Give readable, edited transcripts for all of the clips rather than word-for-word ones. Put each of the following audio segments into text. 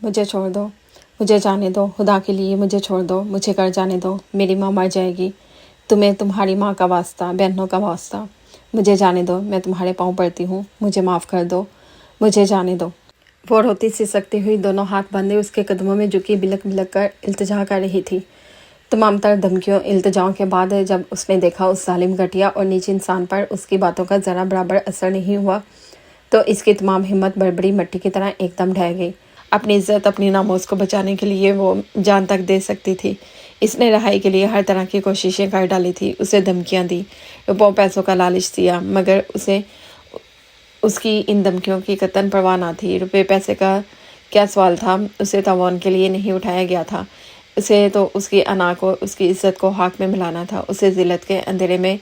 मुझे छोड़ दो, मुझे जाने दो, खुदा के लिए मुझे छोड़ दो, मुझे कर जाने दो, मेरी माँ मर जाएगी। तुम्हें तुम्हारी माँ का वास्ता, बहनों का वास्ता, मुझे जाने दो, मैं तुम्हारे पाँव पड़ती हूँ, मुझे माफ़ कर दो, मुझे जाने दो। वो रोती सिसकती हुई दोनों हाथ बांधे उसके कदमों में झुकी बिलक बिलक कर इल्तिजा कर रही थी। तमाम तर धमकियों इल्तिजाओं के बाद जब उसने देखा उस जालिम घटिया और नीच इंसान पर उसकी बातों का ज़रा बराबर असर नहीं हुआ तो इसकी तमाम हिम्मत बड़बड़ी मिट्टी की तरह एकदम ढह गई। अपनी इज्जत, अपनी नामोस को बचाने के लिए वो जान तक दे सकती थी। इसने रहाई के लिए हर तरह की कोशिशें कर डाली थी, उसे धमकियां दी, वो पैसों का लालच दिया, मगर उसे उसकी इन धमकियों की कतन परवाह ना थी। रुपये पैसे का क्या सवाल था, उसे तावान के लिए नहीं उठाया गया था। उसे तो उसकी अना को, उसकी इज्जत को हाथ में मिलाना था। उसे जिल्लत के अंधेरे में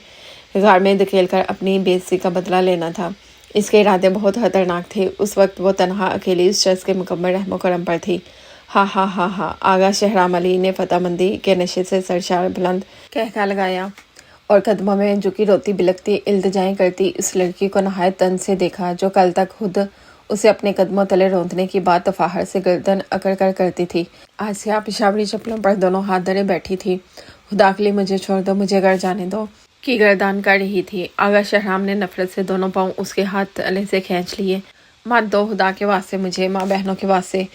गार में धकेल कर अपनी बेइज्जती का बदला लेना था। इसके इरादे बहुत खतरनाक थे। उस वक्त वो तनहा अकेली उस शख्स के मुकम्मल रहमो करम पर थी। हा हा हा हा, आगा शहराम अली ने फतेहमंदी के नशे से सरशार बुलंद कहका लगाया और कदमों में झुकी रोती बिलकती इल्तिजाएं करती उस लड़की को नहायत तन से देखा जो कल तक खुद उसे अपने कदमों तले रौंदने की बात तफाहर से गर्दन अकड़ कर करती थी। आसिया पिशावरी चप्पलों पर दोनों हाथ धरे बैठी थी। खुदा के लिए मुझे छोड़ दो, मुझे घर जाने दो की गर्दान कर रही थी। आगा शहराम ने नफरत से दोनों पाँव उसके हाथ तले से खींच लिए। मत दो खुदा के वास्ते मुझे, माँ बहनों के वास्ते,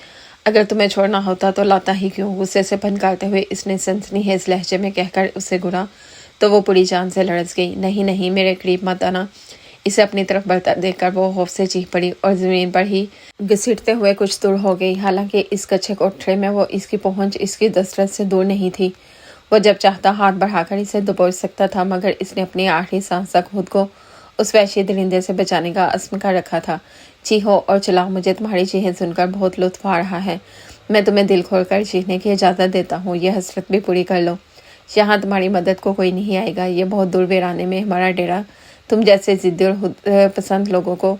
अगर तुम्हें छोड़ना होता तो लाता ही क्यों। गुस्से से फनकारते हुए इसने सनसनीखेज लहजे में कहकर उसे घुरा तो वो पूरी जान से लड़स गई। नहीं नहीं, मेरे करीब मत आना। इसे अपनी तरफ बढ़ता देखकर वो खौफ से चीख पड़ी और जमीन पर ही घसीटते हुए कुछ दूर हो गई। हालांकि इस कच्चे कोठरे में वो इसकी पहुंच इसकी दस्तरस से दूर नहीं थी। वो जब चाहता हाथ बढ़ाकर इसे दबोच सकता था, मगर इसने अपनी आखिरी सांस तक खुद को उस वहशी दरिंदे से बचाने का अज़्म कर रखा था। चीहो और चिल्लाओ, मुझे तुम्हारी चीखें सुनकर बहुत लुत्फ आ रहा है। मैं तुम्हें दिल खोल कर चीखने की इजाज़त देता हूँ। यह हसरत भी पूरी कर लो। यहाँ तुम्हारी मदद को कोई नहीं आएगा। ये बहुत दूर वीराने में हमारा डेरा तुम जैसे ज़िद्दी और पसंद लोगों को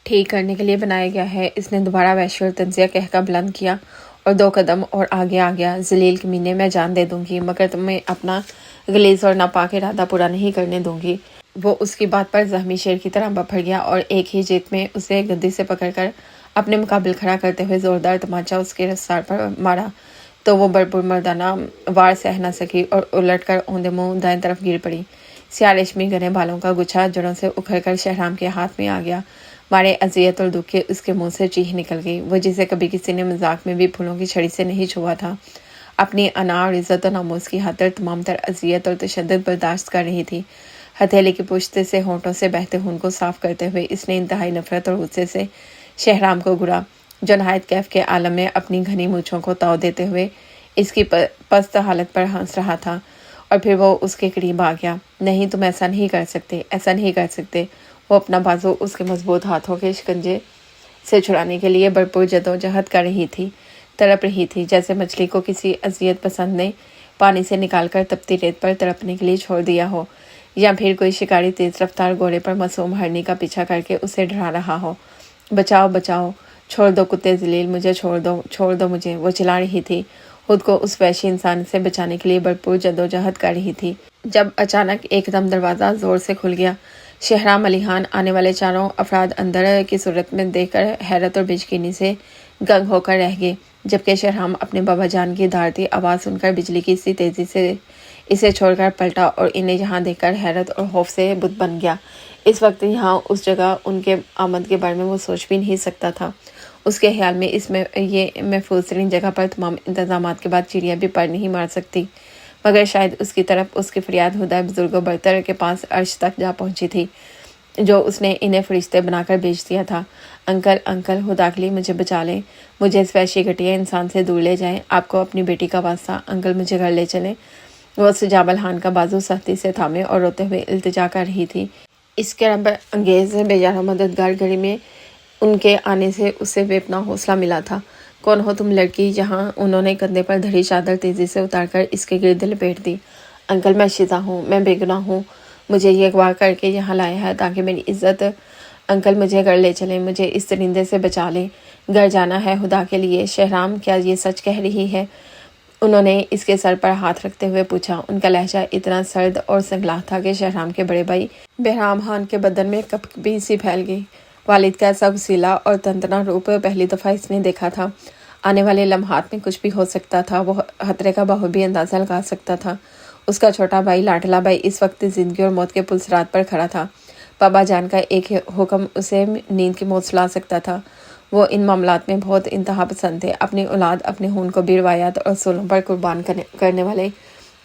ठीक करने के लिए बनाया गया है। इसने दोबारा वहशी और तंजिया कहकर बुलंद किया और 2 कदम और आगे आ गया। जलील कमीने, मैं जान दे दूंगी, मगर तुम्हें अपना गलीज और नापाक इरादा पूरा नहीं करने दूंगी। वो उसकी बात पर जख्मी शेर की तरह बफर गया और एक ही जीत में उसे गद्दी से पकड़कर अपने मुकाबिल खड़ा करते हुए जोरदार तमाचा उसके रफ्तार पर मारा तो वो भरपूर मर्दाना वार सह न सकी और उलटकर औंधे मुंह दाएं तरफ गिर पड़ी। स्या रेशमी घने बालों का गुच्छा जड़ों से उखड़कर शहराम के हाथ में आ गया। मारे अजियत और दुख के उसके मुंह से चीख निकल गई। वो जिसे कभी किसी ने मजाक में भी फूलों की छड़ी से नहीं छुआ था, अपनी अना और इज्जत और नामोस की खातिर तमाम तर अजियत और तशद्दुद बर्दाश्त कर रही थी। हथेली की पुश्त से होंठों से बहते खून को साफ करते हुए इसने इंतहाई नफरत और गुस्से से शहराम को घुरा, जो नहायत कैफ के आलम में अपनी घनी मूँछों को ताव देते हुए इसकी पस्त हालत पर हंस रहा था। और फिर वो उसके करीब आ गया। नहीं, तुम ऐसा नहीं कर सकते, ऐसा नहीं कर सकते। वो अपना बाजू उसके मजबूत हाथों के शिकंजे से छुड़ाने के लिए भरपूर जदोजहद कर रही थी, तड़प रही थी, जैसे मछली को किसी अजियत पसंद ने पानी से निकालकर तपती रेत पर तड़पने के लिए छोड़ दिया हो, या फिर कोई शिकारी तेज रफ्तार घोड़े पर मासूम हरनी का पीछा करके उसे डरा रहा हो। बचाओ बचाओ, छोड़ दो कुत्ते जलील, मुझे छोड़ दो मुझे, वो चिल्ला रही थी, खुद को उस वैशी इंसान से बचाने के लिए भरपूर जदोजहद कर रही थी, जब अचानक एकदम दरवाज़ा जोर से खुल गया। शहराम अली खान आने वाले चारों अफराद अंदर की सूरत में देखकर हैरत और बेचैनी से गंग होकर रह गए, जबकि शहराम अपने बाबा जान की धारती आवाज़ सुनकर बिजली की सी तेज़ी से इसे छोड़कर पलटा और इन्हें यहाँ देखकर हैरत और खौफ से बुत बन गया। इस वक्त यहाँ उस जगह उनके आमद के बारे में वो सोच भी नहीं सकता था। उसके ख्याल में ये महफूज तरीन जगह पर तमाम इंतजामात के बाद चिड़िया भी पर नहीं मार सकती, मगर शायद उसकी तरफ उसकी फरियाद खुदा बुजुर्गों बरतर के पास अर्श तक जा पहुंची थी, जो उसने इन्हें फरिश्ते बनाकर भेज दिया था। अंकल अंकल, खुदा के लिए मुझे बचा लें, मुझे इस वैशी घटिया इंसान से दूर ले जाएं, आपको अपनी बेटी का वास्ता, अंकल मुझे घर ले चलें। वो सजाबल खान का बाजू सख्ती से थामे और रोते हुए इल्तिजा कर रही थी। इसके रब अंगेज बेजारा मददगार घड़ी में उनके आने से उसे बेपना हौसला मिला था। कौन हो तुम लड़की? जहाँ उन्होंने कंधे पर धरी चादर तेजी से उतारकर इसके गिर्द लपेट दी। अंकल, मैं शिजा हूँ, मैं बेगुनाह हूँ, मुझे ये अगवा करके यहाँ लाया है ताकि मेरी इज्जत। अंकल मुझे घर ले चलें, मुझे इस दरिंदे से बचा लें, घर जाना है खुदा के लिए। शहराम, क्या ये सच कह रही है? उन्होंने इसके सर पर हाथ रखते हुए पूछा। उनका लहजा इतना सर्द और संगलाह था कि शहराम के बड़े भाई बहराम खान के बदन में कपकपी सी फैल गई। वालिद का ऐसा गुस्सीला और तंतना रूप पहली दफ़ा इसने देखा था। आने वाले लम्हात में कुछ भी हो सकता था। वो खतरे का बखूबी अंदाज़ा लगा सकता था। उसका छोटा भाई लाडला भाई इस वक्त ज़िंदगी और मौत के पुलसरात पर खड़ा था। बाबा जान का एक हुक्म उसे नींद की मौत सुला सकता था। वो इन मामलात में बहुत इंतहा पसंद थे। अपनी औलाद, अपने खून को भी रवायात और उसूलों पर कुर्बान करने वाले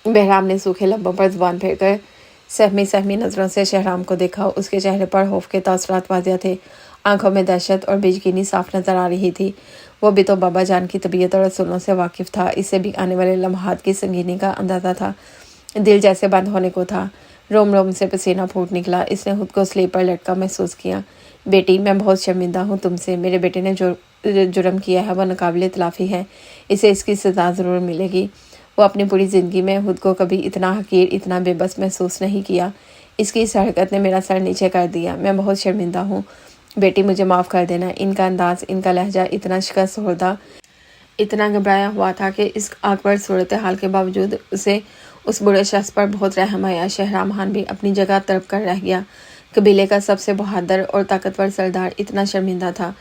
बहराम ने सूखे लब्बों पर जुबान फेर कर सहमी सहमी नज़रों से शहराम को देखा। उसके चेहरे पर खौफ के तासुरात वाज़िह थे। आंखों में दहशत और बेयकीनी साफ नजर आ रही थी। वो भी तो बाबा जान की तबीयत और रसूलों से वाकिफ था। इससे भी आने वाले लम्हात की संगीनी का अंदाज़ा था। दिल जैसे बंद होने को था। रोम रोम से पसीना फूट निकला। इसने खुद को स्लीप पर लटका महसूस किया। बेटी, मैं बहुत शर्मिंदा हूँ तुमसे। मेरे बेटे ने जो जुर्म किया है वो नाकाबिल तलाफ़ी है। इसे इसकी सज़ा ज़रूर मिलेगी। वो अपनी पूरी ज़िंदगी में खुद को कभी इतना हकीर, इतना बेबस महसूस नहीं किया। इसकी इस हरकत ने मेरा सर नीचे कर दिया। मैं बहुत शर्मिंदा हूँ। बेटी, मुझे माफ़ कर देना। इनका अंदाज़, इनका लहजा इतना शिकस्त होता, इतना घबराया हुआ था कि इस आकबर सूरत हाल के बावजूद उसे उस बुरे शख्स पर बहुत रहम आया। शहराम खान भी अपनी जगह तड़प कर रह गया। कबीले का सबसे बहादुर और ताकतवर सरदार इतना शर्मिंदा था।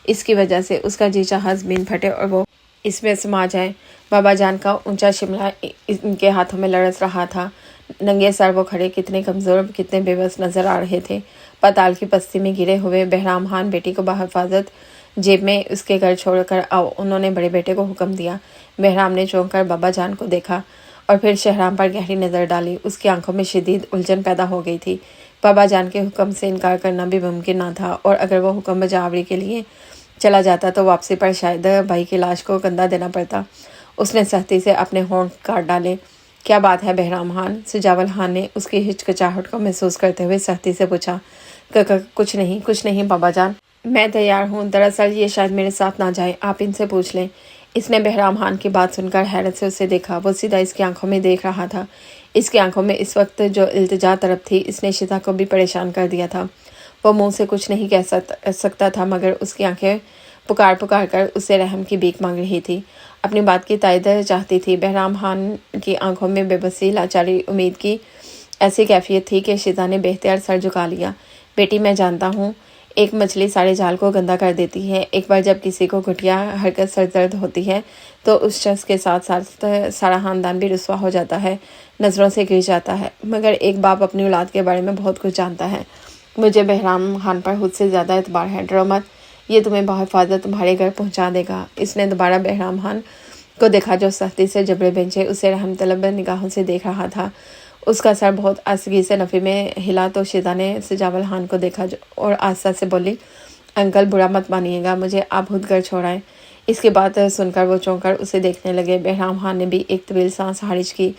इसकी वजह से उसका जी चाहा ज़मीन फटे और वो इसमें समा जाए। बाबा जान का ऊंचा शिमला इनके हाथों में लड़स रहा था। नंगे सर वो खड़े कितने कमज़ोर, कितने बेबस नज़र आ रहे थे। पाताल की पस्ती में गिरे हुए बहराम खान बेटी को बहिफाजत जेब में उसके घर छोड़कर आओ, उन्होंने बड़े बेटे को हुक्म दिया। बहराम ने चौंक कर बाबा जान को देखा और फिर शहराम पर गहरी नज़र डाली। उसकी आंखों में शदीद उलझन पैदा हो गई थी। बाबा जान के हुक्म से इनकार करना भी मुमकिन ना था, और अगर वो हुक्म बजावरी के लिए चला जाता तो वापसी पर शायद भाई की लाश को कंधा देना पड़ता। उसने सख्ती से अपने होंठ काट डाले। क्या बात है बहराम खान? सुजावल खान ने उसकी हिचकिचाहट को महसूस करते हुए सख्ती से पूछा। कुछ नहीं बाबा जान, मैं तैयार हूँ। दरअसल ये शायद मेरे साथ ना जाए, आप इनसे पूछ लें। इसने बहराम खान की बात सुनकर हैरत से उसे देखा। वो सीधा इसकी आंखों में देख रहा था। इसकी आंखों में इस वक्त जो इल्तिजा तरफ थी, इसने शिता को भी परेशान कर दिया था। वो मुंह से कुछ नहीं कह सकता था, मगर उसकी आंखें पुकार कर उससे रहम की भीख मांग रही थी। अपनी बात की तायद चाहती थी। बहराम खान की आंखों में बेबसी, लाचारी, उम्मीद की ऐसी कैफियत थी कि शिता ने बेख्तियार सर झुका लिया। बेटी, मैं जानता हूँ एक मछली सारे जाल को गंदा कर देती है। एक बार जब किसी को घटिया हरकत सरदर्द होती है तो उस शख्स के साथ साथ सारा खानदान भी रुस्वा हो जाता है, नज़रों से गिर जाता है। मगर एक बाप अपनी औलाद के बारे में बहुत कुछ जानता है। मुझे बहराम खान पर खुद से ज़्यादा एतबार है। डरो मत, ये तुम्हें बहिफाजत तुम्हारे घर पहुँचा देगा। इसने दोबारा बहराम खान को देखा जो सख्ती से जबड़े बेंचे उसे रहम तलब निगाहों से देख रहा था। उसका सर बहुत आसगी से नफ़ी में हिला तो शिदा ने सजावल खान को देखा और आस्था से बोली, अंकल बुरा मत मानिएगा, मुझे आप खुद घर छोड़ाएं। इसकी बात सुनकर वो चौंक कर उसे देखने लगे। बहराम खान ने भी एक तवील सांस खारिज की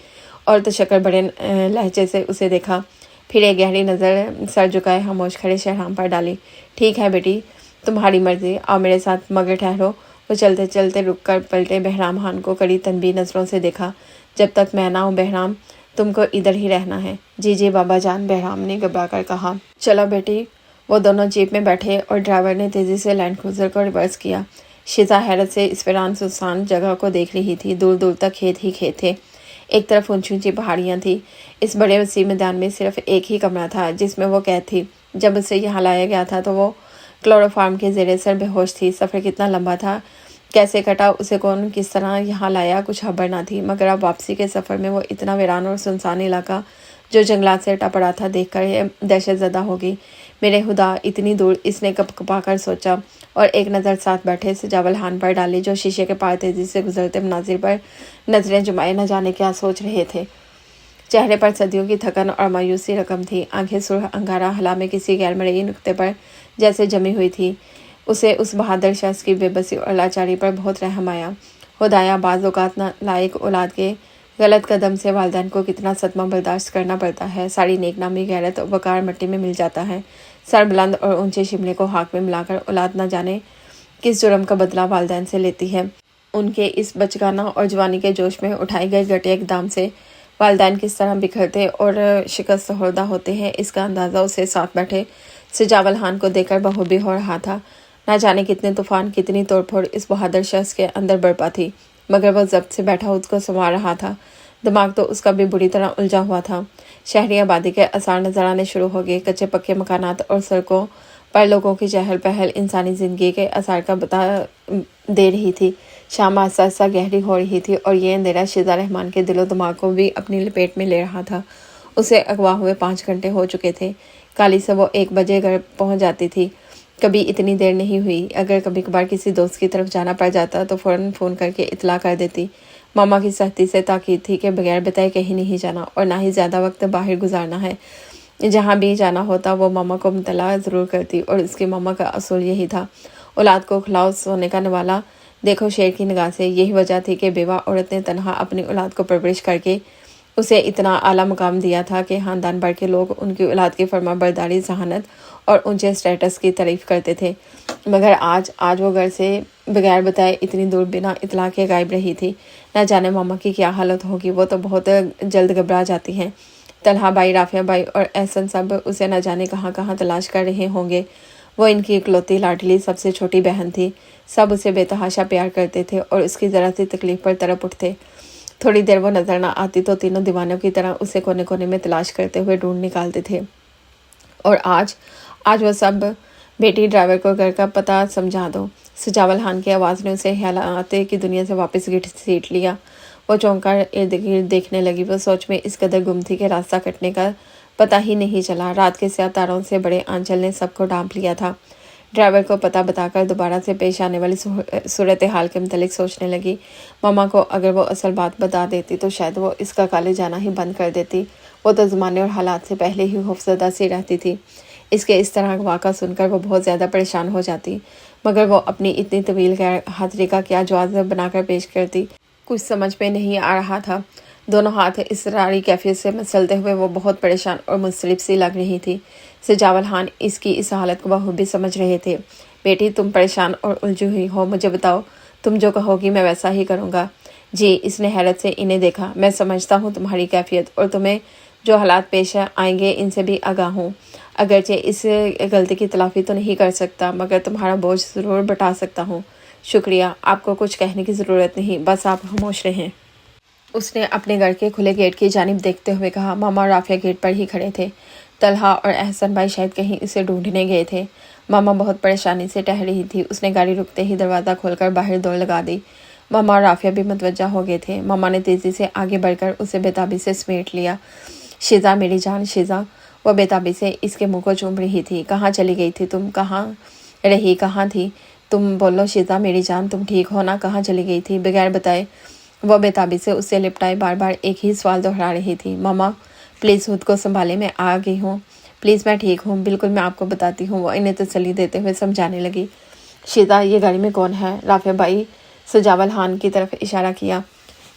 और तशक्कर बड़े लहजे से उसे देखा। फिर एक गहरी नज़र सर झुकाए खामोश खड़े शहराम पर डाली। ठीक है बेटी, तुम्हारी मर्जी, आओ मेरे साथ, मगर ठहरो। वो चलते चलते रुक कर पलटे। बहराम खान को कड़ी तनबी नज़रों से देखा। जब तक मैं ना हूँ बहराम, तुमको इधर ही रहना है। जी बाबा जान, बहराम ने घबरा कर कहा। चलो बेटी। वो दोनों जीप में बैठे और ड्राइवर ने तेज़ी से लैंड क्रूज़र को रिवर्स किया। शिजा हैरत से इस वीरान सुनसान जगह को देख रही थी। दूर दूर तक खेत ही खेत थे। एक तरफ ऊंची ऊंची पहाड़ियाँ थी। इस बड़े वसी मैदान में सिर्फ एक ही कमरा था जिसमें वो कैद थी। जब उसे यहाँ लाया गया था तो वो क्लोरोफार्म के ज़ेरे सर बेहोश थी। सफ़र कितना लंबा था, कैसे कटा, उसे कौन किस तरह यहाँ लाया, कुछ खबर ना थी। मगर अब वापसी के सफ़र में वो इतना वीरान और सुनसान इलाका जो जंगलात से टपा पड़ा था देखकर दहशत ज़दा हो गई। मेरे खुदा, इतनी दूर, इसने कपकपा कर सोचा और एक नज़र साथ बैठे सजावल खान पर डाली जो शीशे के पार तेज़ी से गुजरते मनाजिर पर नज़रें जुमाए न जाने क्या सोच रहे थे। चेहरे पर सदियों की थकन और मायूसी रकम थी। आंखें सुरख अंगारा हला में किसी गैर मरई नुक्ते पर जैसे जमी हुई थी। उसे उस बहादुर शख्स की बेबसी और लाचारी पर बहुत रहम आया। खुदाया, बाज़ औक़ात नालायक औलाद के गलत कदम से वालिदैन को कितना सदमा बर्दाश्त करना पड़ता है। सारी नेक नामी गैरत और वक़ार मिट्टी में मिल जाता है। सर बुलंद और ऊंचे शिमले को हाथ में मिलाकर औलाद न जाने किस जुर्म का बदला वालिदैन से लेती है। उनके इस बचगाना और जवानी के जोश में उठाए गए घटिया इक़दाम से वालिदैन किस तरह बिखरते और शिकस्त खुर्दा होते हैं, इसका अंदाज़ा उसे साथ बैठे सजावल खान को देखकर बखूबी हो रहा था। ना जाने कितने तूफान, कितनी तोड़फोड़ इस बहादुर शख्स के अंदर बरपा थी, मगर वह ज़ब्त से बैठा उसको संवार रहा था। दिमाग तो उसका भी बुरी तरह उलझा हुआ था। शहरी आबादी के आसार नजर आने शुरू हो गए। कच्चे पक्के मकानात और सड़कों पर लोगों की चहल पहल इंसानी ज़िंदगी के आसार का बता दे रही थी। शाम आस्ता आस्ता गहरी हो रही थी और ये अंधेरा शिजा रहमान के दिलो दिमाग को भी अपनी लपेट में ले रहा था। उसे अगवा हुए 5 घंटे हो चुके थे। काली से वो 1 बजे घर पहुंच जाती थी। कभी इतनी देर नहीं हुई। अगर कभी कभार किसी दोस्त की तरफ जाना पड़ जाता तो फ़ौरन फ़ोन करके इतला कर देती। मामा की सख्ती से ताकीद थी कि बगैर बताए कहीं नहीं जाना और ना ही ज़्यादा वक्त बाहर गुजारना है। जहाँ भी जाना होता वो मामा को मुतला ज़रूर करती और उसकी मामा का असूल यही था, औलाद को खिलाओ सोने का नवाला देखो शेर की निगाह से। यही वजह थी कि बेवा औरत ने तनहा अपनी औलाद को परवरिश करके उसे इतना आला मुकाम दिया था कि ख़ानदान भर के लोग उनकी औलाद की फरमाबरदारी, जहानत और ऊंचे स्टेटस की तारीफ़ करते थे। मगर आज वो घर से बगैर बताए इतनी दूर बिना इतला के गायब रही थी। न जाने मामा की क्या हालत होगी। वो तो बहुत जल्द घबरा जाती हैं। तलहा भाई, राफिया भाई और एहसन सब उसे न जाने कहाँ कहाँ तलाश कर रहे होंगे। वो इनकी इकलौती लाडली सबसे छोटी बहन थी। सब उसे बेतहाशा प्यार करते थे और उसकी ज़रा सी तकलीफ़ पर तड़प उठते। थोड़ी देर वो नज़र न आती तो तीनों दीवानों की तरह उसे कोने कोने में तलाश करते हुए ढूंढ निकालते थे। और आज वो सब, बेटी ड्राइवर को घर का पता समझा दो। सजावल खान की आवाज़ ने उसे ख्यालाते की दुनिया से वापस घसीट लिया। वो चौंक कर इर्द गिर्द देखने लगी। वो सोच में इस कदर गुम थी कि रास्ता कटने का पता ही नहीं चला। रात के स्याह तारों से बड़े आंचल ने सबको ढांप लिया था। ड्राइवर को पता बताकर दोबारा से पेश आने वाली सूरत हाल के मुतलिक सोचने लगी। मामा को अगर वो असल बात बता देती तो शायद वो इसका कॉलेज जाना ही बंद कर देती। वो तो ज़माने और हालात से पहले ही खौफजदा सी रहती थी। इसके इस तरह वाक़ा सुनकर वो बहुत ज़्यादा परेशान हो जाती। मगर वो अपनी इतनी तवील गैर हाज़िरी का क्या जवाब बनाकर पेश करती, कुछ समझ में नहीं आ रहा था। दोनों हाथ इसरारी कैफियत से मसलते हुए वो बहुत परेशान और मुस्तलिफ सी लग रही थी। सजावल खान इसकी इस हालत को बखूबी समझ रहे थे। बेटी, तुम परेशान और उलझी हुई हो, मुझे बताओ, तुम जो कहोगी मैं वैसा ही करूँगा। जी, इसने हैरत से इन्हें देखा। मैं समझता हूँ तुम्हारी कैफियत और तुम्हें जो हालात पेश आएंगे इनसे भी आगाह हूँ। अगरचे इस गलती की तलाफ़ी तो नहीं कर सकता मगर तुम्हारा बोझ ज़रूर बटा सकता हूँ। शुक्रिया, आपको कुछ कहने की ज़रूरत नहीं, बस आप खामोश रहें। उसने अपने घर के खुले गेट की जानिब देखते हुए कहा। मामा और राफिया गेट पर ही खड़े थे। तलहा और एहसन भाई शायद कहीं इसे ढूंढने गए थे। मामा बहुत परेशानी से टह रही थी। उसने गाड़ी रुकते ही दरवाज़ा खोलकर बाहर दौड़ लगा दी। मामा और राफिया भी मतवज्जा हो गए थे। मामा ने तेज़ी से आगे बढ़कर उसे बेताबी से समेट लिया। शिजा, मेरी जान शिजा। वो बेताबी से इसके मुंह को चूम रही थी। कहाँ चली गई थी तुम? कहाँ रही? कहाँ थी तुम? बोलो शिजा मेरी जान, तुम ठीक हो ना? कहाँ चली गई थी बगैर बताए? वो बेताबी से उससे लिपटाए बार बार एक ही सवाल दोहरा रही थी। मामा प्लीज़ खुद को संभाले, मैं आ गई हूँ। प्लीज़ मैं ठीक हूँ, बिल्कुल मैं आपको बताती हूँ। वो इन्हें तसल्ली देते हुए समझाने लगी। शिजा, ये गाड़ी में कौन है? राफिया भाई सजावल खान की तरफ इशारा किया।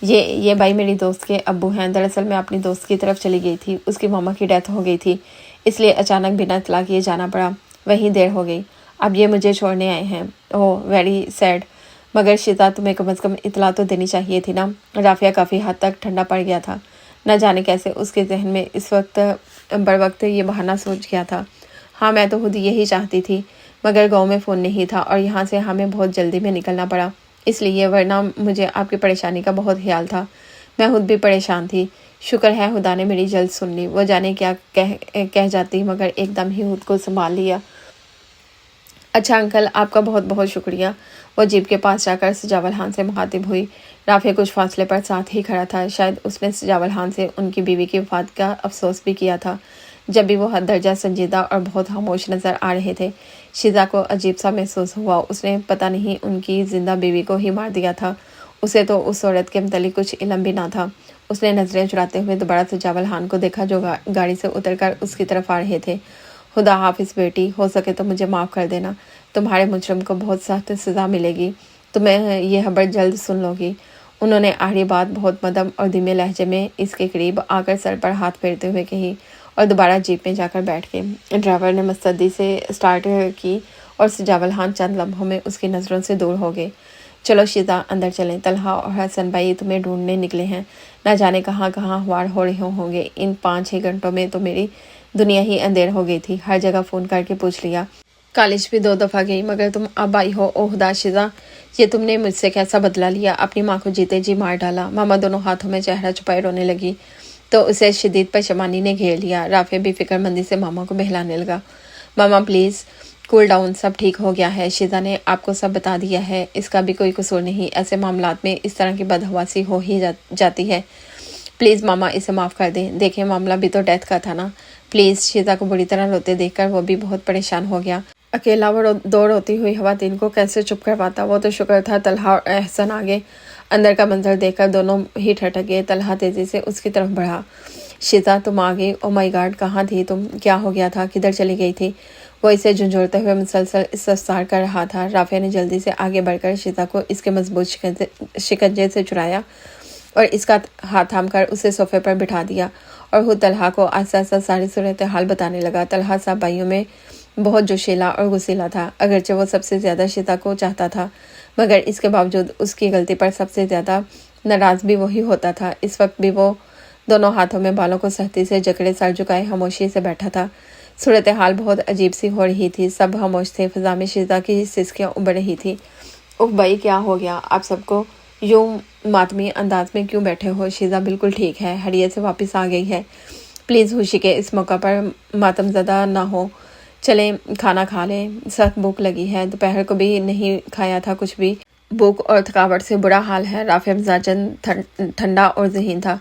ये भाई मेरी दोस्त के अब्बू हैं। दरअसल मैं अपनी दोस्त की तरफ चली गई थी। उसकी मामा की डेथ हो गई थी, इसलिए अचानक बिना इतला किए जाना पड़ा। वहीं देर हो गई। अब ये मुझे छोड़ने आए हैं। Oh very sad. मगर शिजा, तुम्हें कम से कम इतला तो देनी चाहिए थी ना। राफिया काफ़ी हद तक ठंडा पड़ गया था। न जाने कैसे उसके जहन में इस वक्त बर वक्त ये बहाना सोच गया था। हाँ, मैं तो खुद यही चाहती थी मगर गांव में फ़ोन नहीं था और यहाँ से हमें बहुत जल्दी में निकलना पड़ा, इसलिए, वरना मुझे आपकी परेशानी का बहुत ख्याल था। मैं खुद भी परेशान थी। शुक्र है खुदा ने मेरी जल्द सुन ली। वो जाने क्या कह जाती मगर एकदम ही खुद को संभाल लिया। अच्छा अंकल, आपका बहुत बहुत शुक्रिया। वो जीप के पास जाकर सजावल खान से मुखातिब हुई। राफिया कुछ फासले पर साथ ही खड़ा था। शायद उसने सजावल खान से उनकी बीवी की वफात का अफसोस भी किया था। जब भी वो हद दर्जा संजीदा और बहुत खामोश नज़र आ रहे थे, शिजा को अजीब सा महसूस हुआ। उसने पता नहीं उनकी जिंदा बीवी को ही मार दिया था। उसे तो उस औरत के मतलब कुछ इल्म भी ना था। उसने नज़रें चुराते हुए दोबारा सजावल खान को देखा जो गाड़ी से उतरकर उसकी तरफ आ रहे थे। खुदा हाफिज़ बेटी, हो सके तो मुझे माफ़ कर देना। तुम्हारे मुजरिम को बहुत सख्त सज़ा मिलेगी। तुम्हें ये खबर जल्द सुन लोगी। उन्होंने आखिरी बात बहुत मदम और धीमे लहजे में इसके करीब आकर सर पर हाथ फेरते हुए कही और दोबारा जीप में जाकर बैठ गए। ड्राइवर ने मुस्तैदी से स्टार्ट की और सजावल खान चंद लम्हों में उसकी नज़रों से दूर हो गए। चलो शिजा, अंदर चलें। तलहा और हसन भाई तुम्हें ढूंढने निकले हैं। ना जाने कहाँ कहाँ हुआर हो रहे होंगे। इन 5-6 घंटों में तो मेरी दुनिया ही अंधेर हो गई थी। हर जगह फ़ोन करके पूछ लिया। कॉलेज भी 2 दफ़ा गई मगर तुम अब आई हो। ओह खुदा शिजा, ये तुमने मुझसे कैसा बदला लिया? अपनी माँ को जीते जी मार डाला। मामा दोनों हाथों में चेहरा छुपाए रोने लगी तो उसे शदीद परेशानी ने घेर लिया। राफिया भी फिक्रमंदी से मामा को बहलाने लगा। मामा प्लीज़, कूल डाउन, सब ठीक हो गया है। शीजा ने आपको सब बता दिया है, इसका भी कोई कसूर नहीं। ऐसे मामलात में इस तरह की बदहवासी हो ही जाती है। प्लीज़ मामा इसे माफ़ कर दें। देखें मामला भी तो डेथ का था ना। प्लीज़। शीजा को बुरी तरह रोते देखकर वो भी बहुत परेशान हो गया। अकेला वो दो रोती हुई खवातीन को कैसे चुप करवाता। वो तो शुक्र था तलहा और एहसन आगे। अंदर का मंजर देखकर दोनों ही ठटक गए। तलहा तेजी से उसकी तरफ बढ़ा। शीजा तुम आ गई? ओ माय गॉड, कहाँ थी तुम? क्या हो गया था? किधर चली गई थी? वो इसे झुंझोड़ते हुए मुसलसल इस्तफसार कर रहा था। राफिया ने जल्दी से आगे बढ़कर शीजा को इसके मजबूत शिकंजे से चुराया और इसका हाथ थाम कर उसे सोफे पर बिठा दिया और खुद तलहा को आस्ता आस्ता सारी सूरत हाल बताने लगा। तलहा सब भाइयों में बहुत जोशीला और गुस्सीला था। अगरचे वो सबसे ज़्यादा शीजा को चाहता था, मगर इसके बावजूद उसकी गलती पर सबसे ज़्यादा नाराज़ भी वही होता था। इस वक्त भी वो दोनों हाथों में बालों को सख्ती से जकड़े सर झुकाए खामोशी से बैठा था। सूरत हाल बहुत अजीब सी हो रही थी। सब खामोश थे। फिजा में शीजा की सिसकियाँ उभर रही थी। ओह भाई, क्या हो गया? आप सबको यूं मातमी अंदाज में क्यों बैठे हो? शीजा बिल्कुल ठीक है, हरियत से वापस आ गई है। प्लीज़ खुशी के इस मौका पर मातमज़दा ना हो। चलें खाना खा लें, सख्त भूख लगी है। दोपहर को भी नहीं खाया था कुछ भी। भूख और थकावट से बुरा हाल है। राफिया मिजाजन ठंडा और ज़हीन था।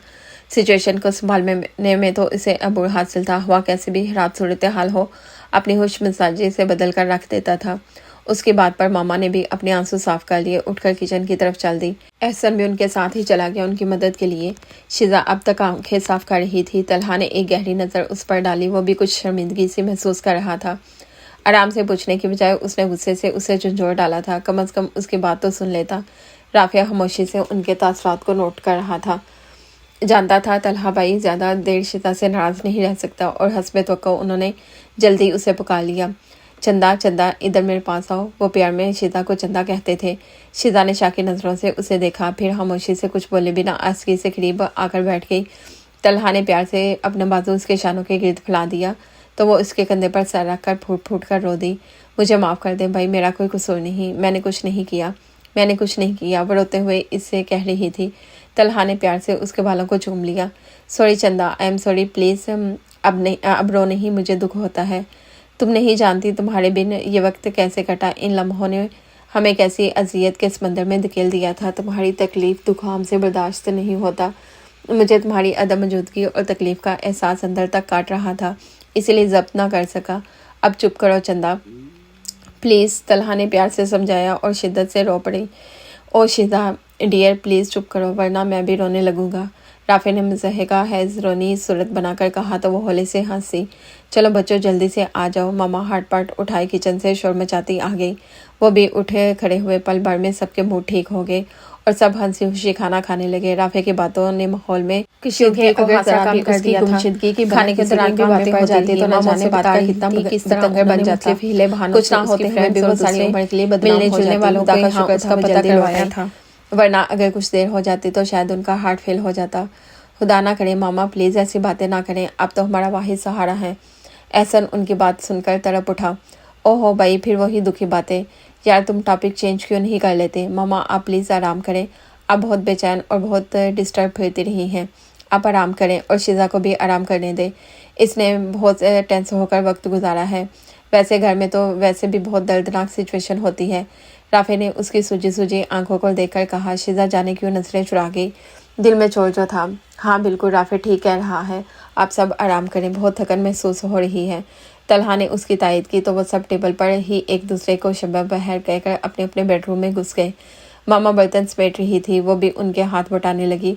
सिचुएशन को संभालने में तो इसे अबूर हासिल था। हुआ कैसे भी खराब सूरत हाल हो, अपनी होश मिजाजी से बदल कर रख देता था। उसकी बात पर मामा ने भी अपने आंसू साफ कर लिए। उठकर किचन की तरफ चल दी। एहसन भी उनके साथ ही चला गया उनकी मदद के लिए। शीजा अब तक आंखें साफ कर रही थी। तलहा ने एक गहरी नज़र उस पर डाली। वो भी कुछ शर्मिंदगी सी महसूस कर रहा था। आराम से पूछने की बजाय उसने गुस्से से उसे झंझोड़ डाला था। कम अज़ कम उसकी बात तो सुन लेता। राफिया खामोशी से उनके तासरात को नोट कर रहा था। जानता था तलहा भाई ज़्यादा देर शीजा से नाराज़ नहीं रह सकता और हस्बे तवक्को उन्होंने जल्दी उसे पुकार लिया। चंदा, चंदा इधर मेरे पास आओ। वो प्यार में शीजा को चंदा कहते थे। शीजा ने शाकी नज़रों से उसे देखा, फिर खामोशी से कुछ बोले बिना आसकी से करीब आकर बैठ गई। तलहा ने प्यार से अपना बाजू उसके शानों के गिर्द फैला दिया तो वो उसके कंधे पर सर रख कर फूट फूट कर रो दी। मुझे माफ़ कर दे भाई, मेरा कोई कसूर नहीं। मैंने कुछ नहीं किया। वो रोते हुए इससे कह रही थी। तलहा ने प्यार से उसके बालों को चूम लिया। सॉरी चंदा, आई एम सॉरी, प्लीज़ अब रो नहीं, मुझे दुख होता है। तुम नहीं जानती तुम्हारे बिन ये वक्त कैसे कटा। इन लम्हों ने हमें कैसी अजियत के समंदर में धकेल दिया था। तुम्हारी तकलीफ़ दुख हमसे बर्दाश्त नहीं होता। मुझे तुम्हारी अदम मौजूदगी और तकलीफ़ का एहसास अंदर तक काट रहा था, इसलिए जब्त ना कर सका। अब चुप करो चंदा प्लीज़। तलहा ने प्यार से समझाया और शिद्दत से रो पड़ी। ओ शीजा डियर, प्लीज़ चुप करो वरना मैं भी रोने लगूंगा। राफे ने मज़हका हैज़रोनी सूरत बनाकर कहा तो वो होले से हंसी। चलो बच्चों जल्दी से आ जाओ। मामा हाट पाट उठाए किचन से शोर मचाती आ गई। वो भी उठे खड़े हुए पल भर में सबके मुंह ठीक हो गए और सब हंसी खुशी खाना खाने लगे। राफे की बातों ने माहौल में किसी को हादसा काम कर दिया था। खाने के दौरान भी बातें पड़ जाती तो न जाने बात का कितना किस तरह बन जाता। कुछ ना होते हुए भी वो सारी उम्र के लिए मिलने जुलने वालों का शुक्र था पता करवाया था, वरना अगर कुछ देर हो जाती तो शायद उनका हार्ट फेल हो जाता। खुदा ना करे मामा, प्लीज़ ऐसी बातें ना करें, आप तो हमारा वाहिद सहारा है। एहसन उनकी बात सुनकर तड़प उठा। ओहो भाई, फिर वही दुखी बातें। यार तुम टॉपिक चेंज क्यों नहीं कर लेते? मामा आप प्लीज़ आराम करें, आप बहुत बेचैन और बहुत डिस्टर्ब होती रही हैं। आप आराम करें और शीजा को भी आराम करने दें। इसने बहुत टेंस होकर वक्त गुजारा है। वैसे घर में तो वैसे भी बहुत दर्दनाक सिचुएशन होती है। राफे ने उसकी सूजी सूजी आंखों को देखकर कहा। शीजा जाने क्यों नजरें चुरा गई। दिल में चोर जो था। हाँ बिल्कुल, राफे ठीक कह रहा है, आप सब आराम करें, बहुत थकन महसूस हो रही है। तलहा ने उसकी तायद की तो वो सब टेबल पर ही एक दूसरे को शब्बा बहर कहकर अपने अपने बेडरूम में घुस गए। मामा बर्तन समेट रही थी, वो भी उनके हाथ बटाने लगी।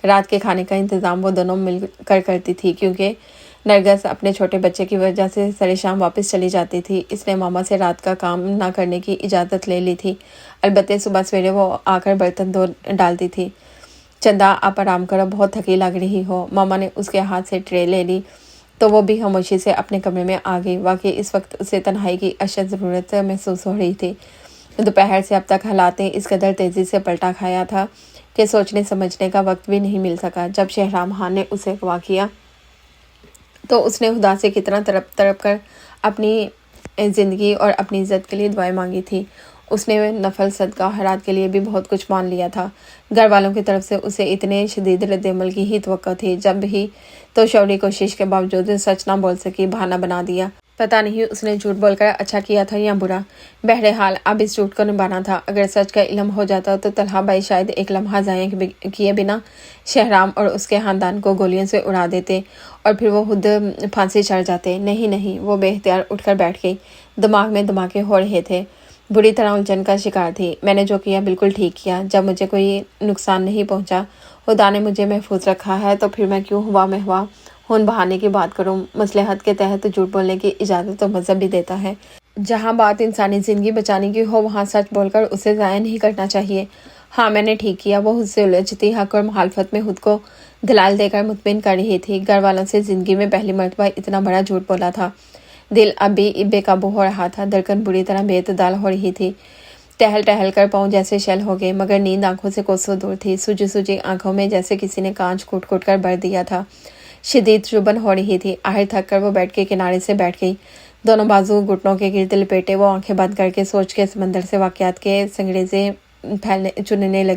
रात के खाने का इंतज़ाम वो दोनों मिलकर करती थी, क्योंकि नरगस अपने छोटे बच्चे की वजह से सरे शाम वापस चली जाती थी। इसने मामा से रात का काम ना करने की इजाज़त ले ली थी। अलबत्ते सुबह सवेरे वो आकर बर्तन धो डालती थी। चंदा आप आराम करो, बहुत थकी लग रही हो। मामा ने उसके हाथ से ट्रे ले ली तो वो भी खामोशी से अपने कमरे में आ गई। वाकई इस वक्त उसे तन्हाई की अशद ज़रूरत महसूस हो रही थी। दोपहर से अब तक हालात ने इस कदर तेज़ी से पलटा खाया था कि सोचने समझने का वक्त भी नहीं मिल सका। जब शहराम खान ने उसे अगवा किया तो उसने खुदा से कितना तड़प तड़प कर अपनी ज़िंदगी और अपनी इज़्ज़त के लिए दुआएं मांगी थी। उसने नफल सदका हरात के लिए भी बहुत कुछ मान लिया था। घर वालों की तरफ से उसे इतने शदीद रद्द-ए-अमल की ही तवक्को थी। जब भी तो शौरी कोशिश के बावजूद सच ना बोल सकी, बहाना बना दिया। पता नहीं उसने झूठ बोलकर अच्छा किया था या बुरा। बहरहाल अब इस झूठ को निभाना था। अगर सच का इल्म हो जाता तो तलहा भाई शायद एक लम्हा ज़ाया किए बिना शहराम और उसके ख़ानदान को गोलियों से उड़ा देते और फिर वो खुद फांसी चढ़ जाते। नहीं नहीं, वो बेख्तियार उठकर बैठ गई। दिमाग में धमाके हो रहे थे। बुरी तरह उलझन का शिकार थी। मैंने जो किया बिल्कुल ठीक किया। जब मुझे कोई नुकसान नहीं पहुंचा, खुदा ने मुझे महफूज रखा है, तो फिर मैं क्यों हुआ में हुआ खून बहाने की बात करूं। मसलहत के तहत झूठ बोलने की इजाज़त तो मज़हब भी देता है। जहां बात इंसानी ज़िंदगी बचाने की हो वहां सच बोलकर उसे ज़ाया नहीं करना चाहिए। हाँ, मैंने ठीक किया। वो खुद से उलझती हक और मुखालफत में खुद को दलाल देकर मुतमिन कर रही थी। घर वालों से ज़िंदगी में पहली मरतबा इतना बड़ा झूठ बोला था। दिल अब भी बेकाबू हो रहा था। धड़कन बुरी तरह बेतदाल हो रही थी। टहल टहल कर पाँव जैसे शैल हो गए, मगर नींद आंखों से कोसों दूर थी। सूजी सूजी आंखों में जैसे किसी ने कांच कूट कूट कर भर दिया था। शदीद चुभन हो रही थी। आखिर थक कर वो बेड के किनारे से बैठ गई। दोनों बाजू घुटनों के गिरते लपेटे वो आंखें बंद करके सोच के समंदर से वाकयात के संगरेजे फैलने चुनने लगी।